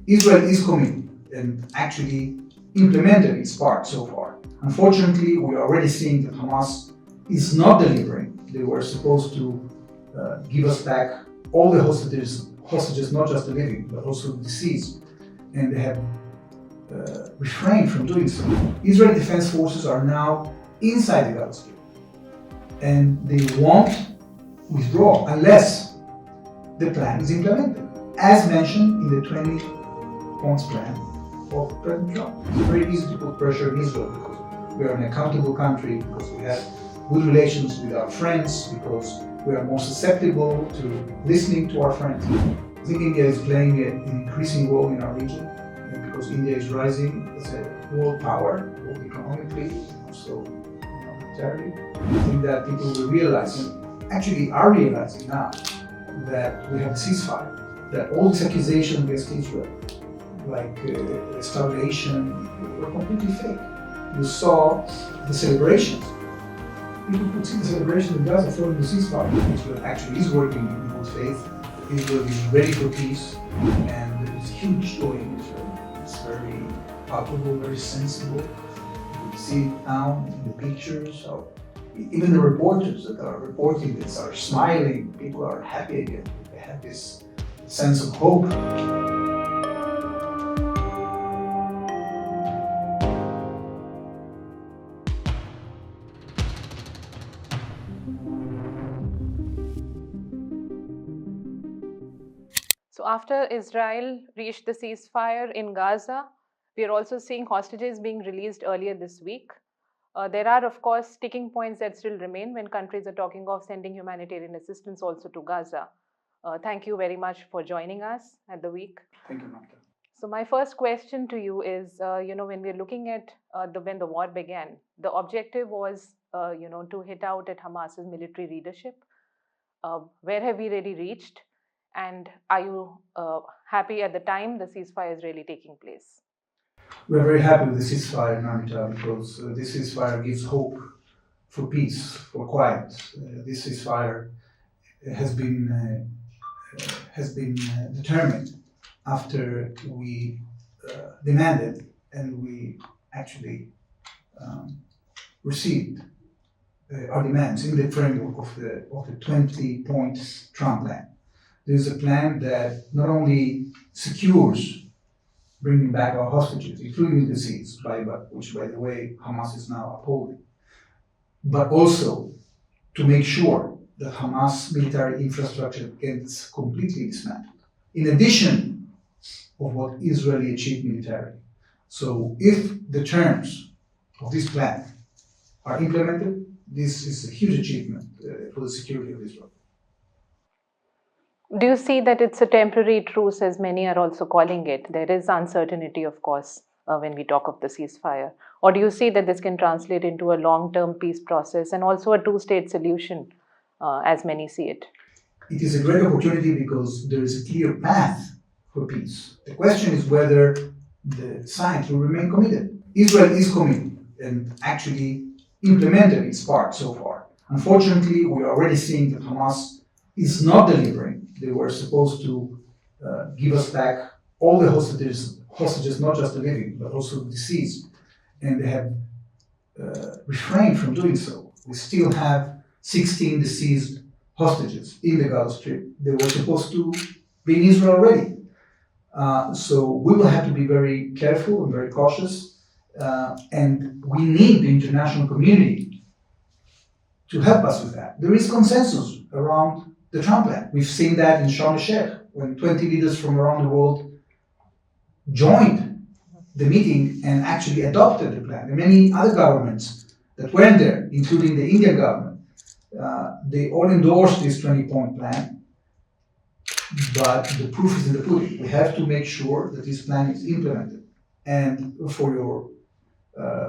Israel is committed and actually implemented its part so far. Unfortunately, we are already seeing that Hamas is not delivering. They were supposed to give us back all the hostages, not just the living, but also the deceased, and they have refrained from doing so. Israeli Defense Forces are now inside the Gaza Strip, and they won't withdraw unless the plan is implemented, as mentioned in the 20 points plan of President Trump. It's very easy to put pressure on Israel because we are an accountable country, because we have good relations with our friends, because we are more susceptible to listening to our friends. I think India is playing an increasing role in our region, because India is rising as a world power, both economically and also militarily. I think that people will realize, and actually are realizing now, that we have a ceasefire, that all these accusations against Israel, like starvation, were completely fake. You saw the celebrations. People could see the celebration in Gaza following the ceasefire. Israel actually is working in good faith. Israel is ready for peace, and there is huge joy in Israel. It's very palpable, very sensible. You can see it now in the pictures. So even the reporters that are reporting this are smiling. People are happy again. They have this sense of hope. So after Israel reached the ceasefire in Gaza, we are also seeing hostages being released earlier this week. There are, of course, sticking points that still remain when countries are talking of sending humanitarian assistance also to Gaza. Thank you very much for joining us at the week. Thank you, Namrata. So my first question to you is, when we're looking at when the war began, the objective was, to hit out at Hamas's military leadership. Where have we really reached? And are you happy at the time the ceasefire is really taking place? We're very happy with the ceasefire, Namrata, because this ceasefire gives hope for peace, for quiet. This ceasefire has been determined after we demanded and we actually received our demands in the framework of the 20-point Trump plan. There's a plan that not only secures bringing back our hostages, including the deceased, which, by the way, Hamas is now upholding, but also to make sure that Hamas military infrastructure gets completely dismantled, in addition of what Israel achieved militarily. So if the terms of this plan are implemented, this is a huge achievement for the security of Israel. Do you see that it's a temporary truce, as many are also calling it? There is uncertainty, of course, when we talk of the ceasefire. Or do you see that this can translate into a long-term peace process and also a two-state solution, as many see it? It is a great opportunity because there is a clear path for peace. The question is whether the sides will remain committed. Israel is committed and actually implemented its part so far. Unfortunately, we are already seeing that Hamas is not delivering. They were supposed to give us back all the hostages, not just the living, but also the deceased, and they have refrained from doing so. We still have 16 deceased hostages in the Gaza Strip. They were supposed to be in Israel already. So we will have to be very careful and very cautious, and we need the international community to help us with that. There is consensus around the Trump plan. We've seen that in Sharm el-Sheikh, when 20 leaders from around the world joined the meeting and actually adopted the plan. And many other governments that weren't there, including the Indian government, they all endorsed this 20-point plan. But the proof is in the pudding. We have to make sure that this plan is implemented. And for your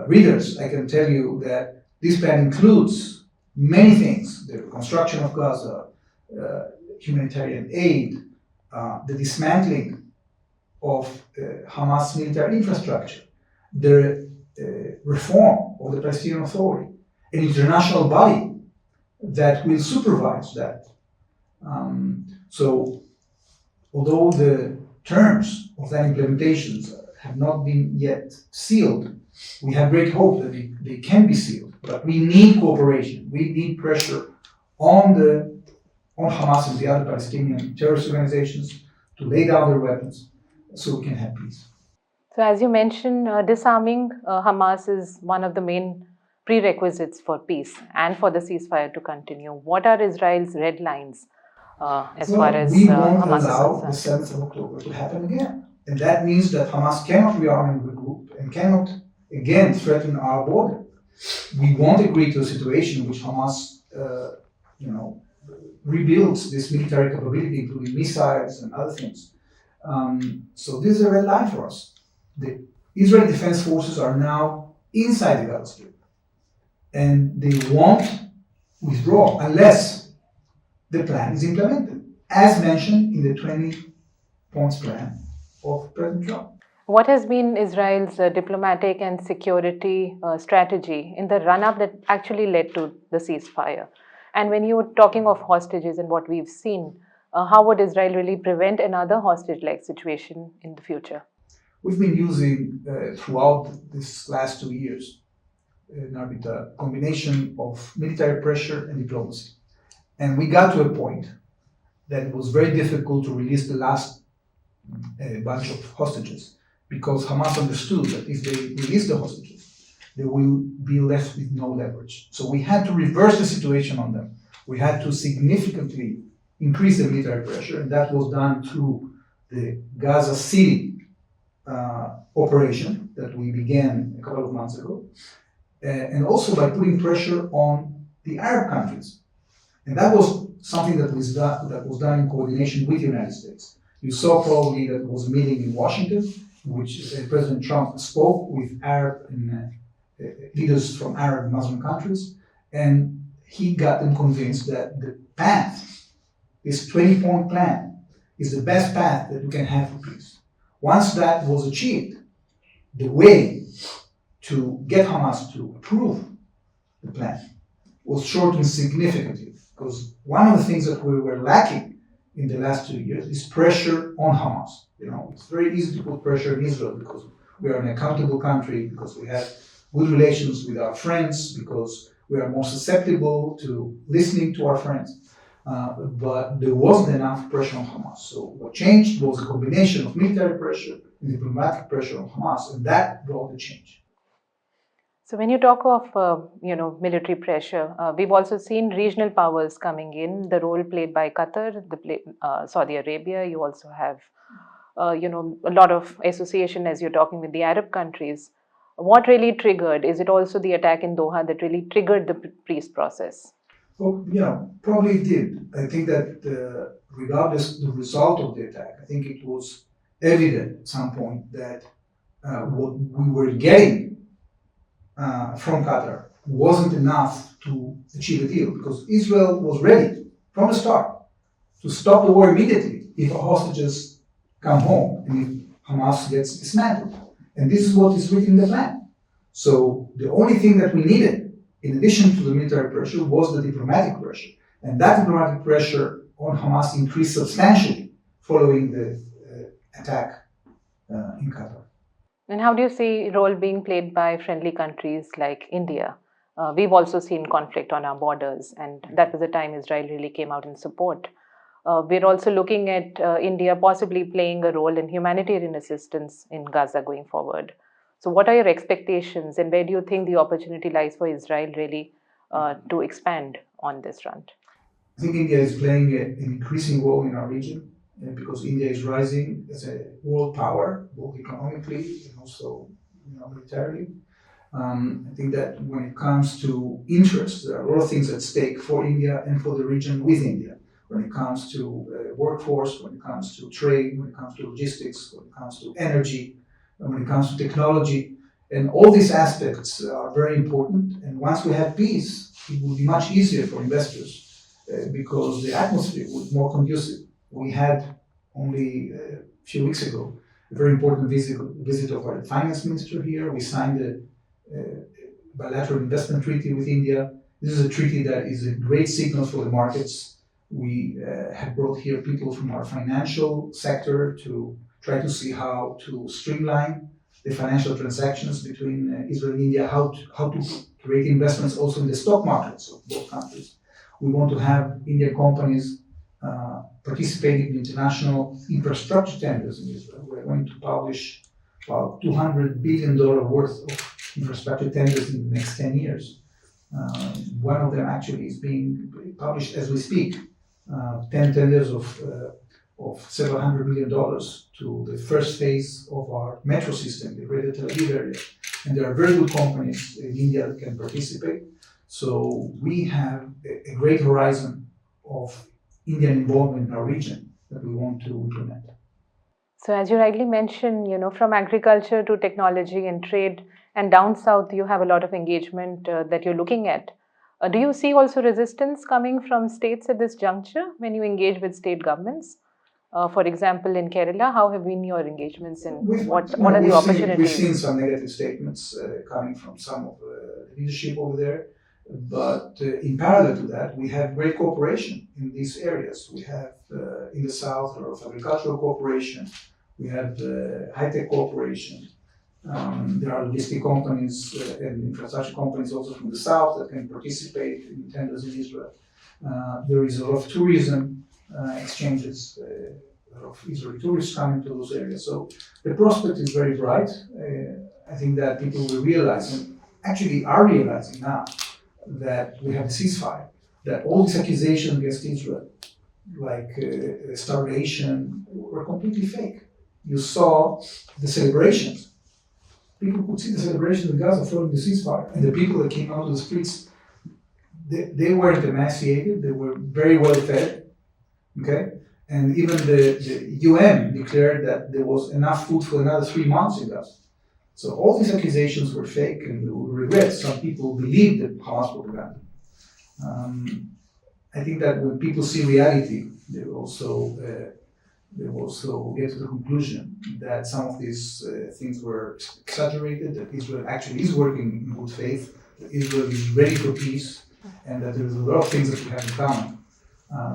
readers, I can tell you that this plan includes many things: the reconstruction of Gaza, humanitarian aid, the dismantling of Hamas military infrastructure, the reform of the Palestinian Authority, an international body that will supervise that. So, although the terms of that implementations have not been yet sealed, we have great hope that they can be sealed. But we need cooperation. We need pressure on Hamas and the other Palestinian terrorist organizations to lay down their weapons so we can have peace. So, as you mentioned, disarming Hamas is one of the main prerequisites for peace and for the ceasefire to continue. What are Israel's red lines as far as we won't Hamas allow is the concerned? 7th of October to happen again. And that means that Hamas cannot rearm and regroup and cannot again threaten our border. We won't agree to a situation in which Hamas, rebuilds this military capability, including missiles and other things. So this is a red line for us. The Israeli Defense Forces are now inside the Gaza Strip, and they won't withdraw unless the plan is implemented, as mentioned in the 20 points plan of President Trump. What has been Israel's diplomatic and security strategy in the run-up that actually led to the ceasefire? And when you were talking of hostages and what we've seen, how would Israel really prevent another hostage-like situation in the future? We've been using throughout this last 2 years, Namrata, a combination of military pressure and diplomacy. And we got to a point that it was very difficult to release the last bunch of hostages, because Hamas understood that if they release the hostages, they will be left with no leverage. So we had to reverse the situation on them. We had to significantly increase the military pressure, and that was done through the Gaza City operation that we began a couple of months ago, and also by putting pressure on the Arab countries. And that was something that was done in coordination with the United States. You saw probably that there was a meeting in Washington in which President Trump spoke with Arab and leaders from Arab Muslim countries, and he got them convinced that the path, this 20-point plan, is the best path that we can have for peace. Once that was achieved, the way to get Hamas to approve the plan was shortened significantly, because one of the things that we were lacking in the last 2 years is pressure on Hamas. It's very easy to put pressure on Israel because we are an accountable country, because we have good relations with our friends, because we are more susceptible to listening to our friends. But there wasn't enough pressure on Hamas. So what changed was a combination of military pressure and diplomatic pressure on Hamas, and that brought the change. So when you talk of military pressure, we've also seen regional powers coming in, the role played by Qatar, Saudi Arabia. You also have a lot of association as you're talking with the Arab countries. What really triggered? Is it also the attack in Doha that really triggered the peace process? Well, probably it did. I think that regardless the result of the attack, I think it was evident at some point that what we were getting from Qatar wasn't enough to achieve a deal, because Israel was ready from the start to stop the war immediately if the hostages come home and if Hamas gets dismantled. And this is what is written in the plan. So the only thing that we needed, in addition to the military pressure, was the diplomatic pressure. And that diplomatic pressure on Hamas increased substantially following the attack in Qatar. And how do you see role being played by friendly countries like India? We've also seen conflict on our borders, and that was the time Israel really came out in support. We're also looking at India possibly playing a role in humanitarian assistance in Gaza going forward. So what are your expectations, and where do you think the opportunity lies for Israel really to expand on this front? I think India is playing an increasing role in our region because India is rising as a world power, both economically and also militarily. I think that when it comes to interest, there are a lot of things at stake for India and for the region with India. When it comes to workforce, when it comes to trade, when it comes to logistics, when it comes to energy, and when it comes to technology. And all these aspects are very important. And once we have peace, it will be much easier for investors because the atmosphere was more conducive. We had only a few weeks ago a very important visit of our finance minister here. We signed a bilateral investment treaty with India. This is a treaty that is a great signal for the markets. We have brought here people from our financial sector to try to see how to streamline the financial transactions between Israel and India, how to create investments also in the stock markets of both countries. We want to have Indian companies participating in international infrastructure tenders in Israel. We're going to publish about $200 billion worth of infrastructure tenders in the next 10 years. One of them actually is being published as we speak. 10 tenders of several $100 million to the first phase of our metro system, the Greater Tel Aviv area. And there are very good companies in India that can participate. So we have a great horizon of Indian involvement in our region that we want to implement. So as you rightly mentioned, from agriculture to technology and trade, and down south, you have a lot of engagement that you're looking at. Do you see also resistance coming from states at this juncture when you engage with state governments? For example, in Kerala, how have been your engagements and what are the opportunities? We've seen some negative statements coming from some of the leadership over there. But in parallel to that, we have great cooperation in these areas. We have in the south a lot of agricultural cooperation. We have high-tech cooperation. There are logistic companies and infrastructure companies also from the south that can participate in tenders in Israel. There is a lot of tourism exchanges, a lot of Israeli tourists coming to those areas. So the prospect is very bright. I think that people will realize, and actually are realizing now, that we have a ceasefire, that all these accusations against Israel, like starvation, were completely fake. You saw the celebrations. People could see the celebrations in Gaza following the ceasefire. And the people that came out of the streets, they weren't emaciated, they were very well fed, okay? And even the UN declared that there was enough food for another 3 months in Gaza. So all these accusations were fake, and we regret some people believed the Hamas propaganda. I think that when people see reality, they will also get to the conclusion that some of these things were exaggerated, that Israel actually is working in good faith, that Israel is ready for peace, and that there's a lot of things that we have in common.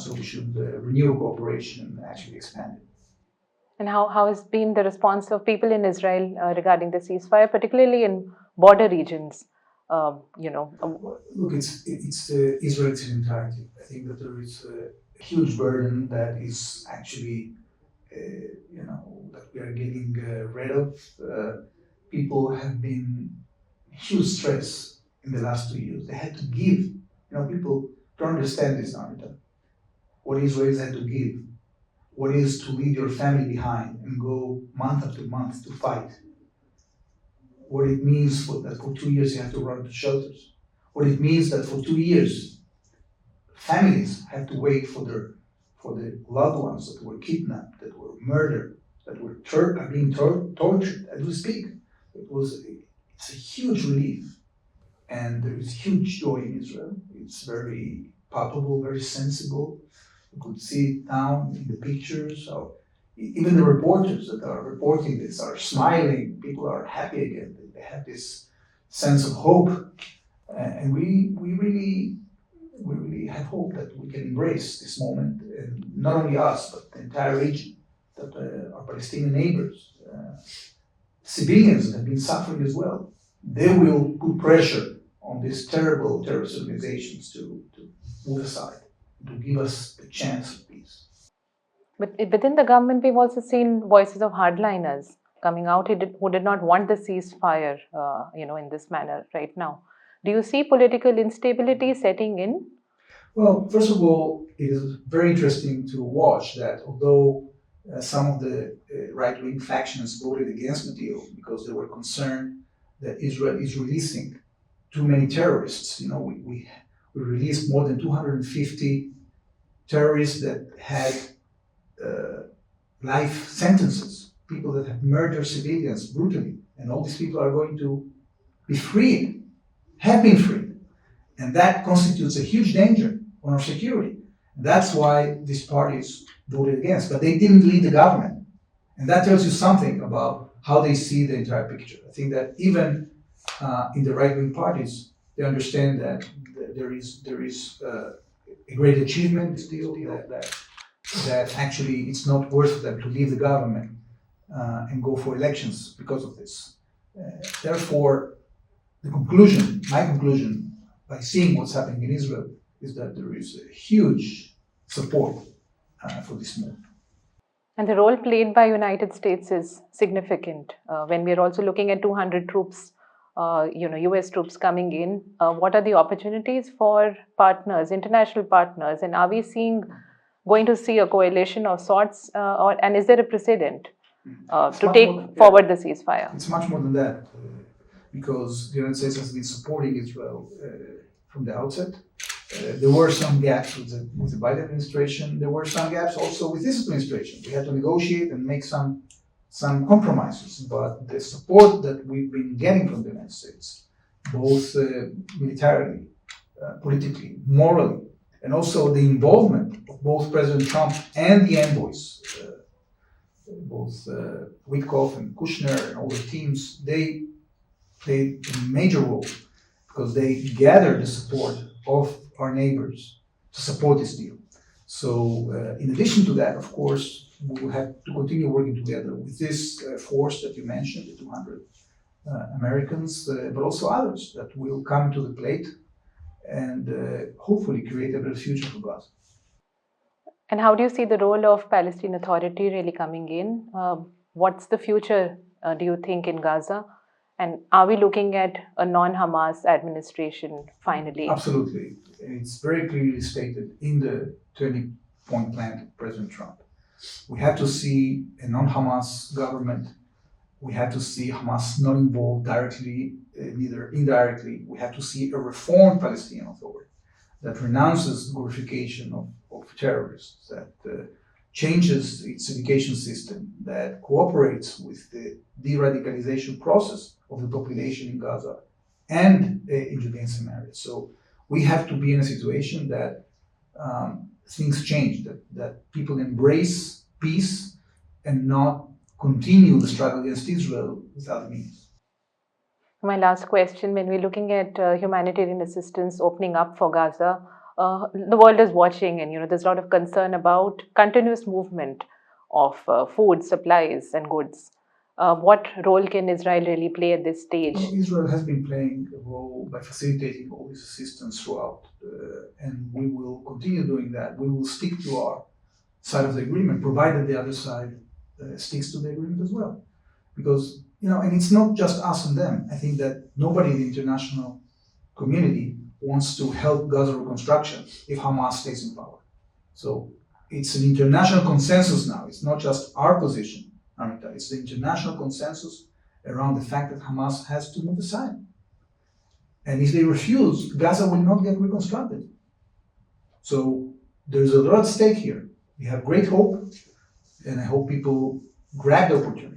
So we should renew cooperation and actually expand it. And how has been the response of people in Israel regarding the ceasefire, particularly in border regions? Look, it's Israel in its entirety. I think that there is a huge burden that is actually, that we are getting rid of. People have been huge stress in the last 2 years. They had to give. People don't understand this, Namrata. What Israelis had to give. What it is to leave your family behind and go month after month to fight. What it means that for 2 years you have to run to shelters. What it means that for 2 years families have to wait for the loved ones that were kidnapped, that were murdered, that are being tortured as we speak. It's a huge relief, and there is huge joy in Israel. It's very palpable, very sensible. You could see it now in the pictures. So even the reporters that are reporting this are smiling. People are happy again. They have this sense of hope, and we really have hope that we can embrace this moment, and not only us, but the entire region, that our Palestinian neighbors, civilians have been suffering as well. They will put pressure on these terrible terrorist organizations to move aside, to give us a chance of peace. But within the government, we've also seen voices of hardliners coming out who did not want the ceasefire, in this manner right now. Do you see political instability setting in? Well, first of all, it is very interesting to watch that although some of the right-wing factions voted against the deal because they were concerned that Israel is releasing too many terrorists. We released more than 250 terrorists that had life sentences, people that have murdered civilians brutally, and all these people are going to be freed, have been freed. And that constitutes a huge danger on our security. And that's why these parties voted against, but they didn't lead the government. And that tells you something about how they see the entire picture. I think that even in the right-wing parties, they understand that there is a great achievement in this deal, that actually it's not worth them to leave the government and go for elections because of this. Therefore, my conclusion, by seeing what's happening in Israel, is that there is a huge support for this move. And the role played by United States is significant. When we're also looking at 200 troops, US troops coming in, what are the opportunities for partners, international partners, and are we going to see a coalition of sorts, and is there a precedent to take forward the ceasefire? It's much more than that, because the United States has been supporting Israel from the outset. There were some gaps with the Biden administration. There were some gaps also with this administration. We had to negotiate and make some compromises, but the support that we've been getting from the United States, both militarily, politically, morally, and also the involvement of both President Trump and the envoys, both Witkoff and Kushner and all the teams, they played a major role because they gathered the support of our neighbors to support this deal. So in addition to that, of course, we will have to continue working together with this force that you mentioned, the 200 Americans, but also others that will come to the plate and hopefully create a better future for Gaza. And how do you see the role of Palestinian Authority really coming in? What's the future, do you think, in Gaza? And are we looking at a non-Hamas administration finally? Absolutely. It's very clearly stated in the 20-point plan of President Trump. We have to see a non-Hamas government. We have to see Hamas not involved directly, neither indirectly. We have to see a reformed Palestinian Authority that renounces the glorification of terrorists, that changes its education system, that cooperates with the de-radicalization process of the population in Gaza and in Judea and Samaria. So we have to be in a situation that things change, that people embrace peace and not continue the struggle against Israel without means. My last question, when we're looking at humanitarian assistance opening up for Gaza, the world is watching, and there's a lot of concern about continuous movement of food, supplies and goods. What role can Israel really play at this stage? Well, Israel has been playing a role by facilitating all this assistance throughout, and we will continue doing that. We will stick to our side of the agreement, provided the other side sticks to the agreement as well. Because, and it's not just us and them. I think that nobody in the international community wants to help Gaza reconstruction if Hamas stays in power. So it's an international consensus now. It's not just our position, Namrata. It's the international consensus around the fact that Hamas has to move aside. And if they refuse, Gaza will not get reconstructed. So there's a lot at stake here. We have great hope, and I hope people grab the opportunity.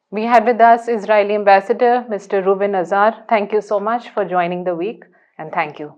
We had with us Israeli Ambassador, Mr. Reuven Azar. Thank you so much for joining the week, and thank you.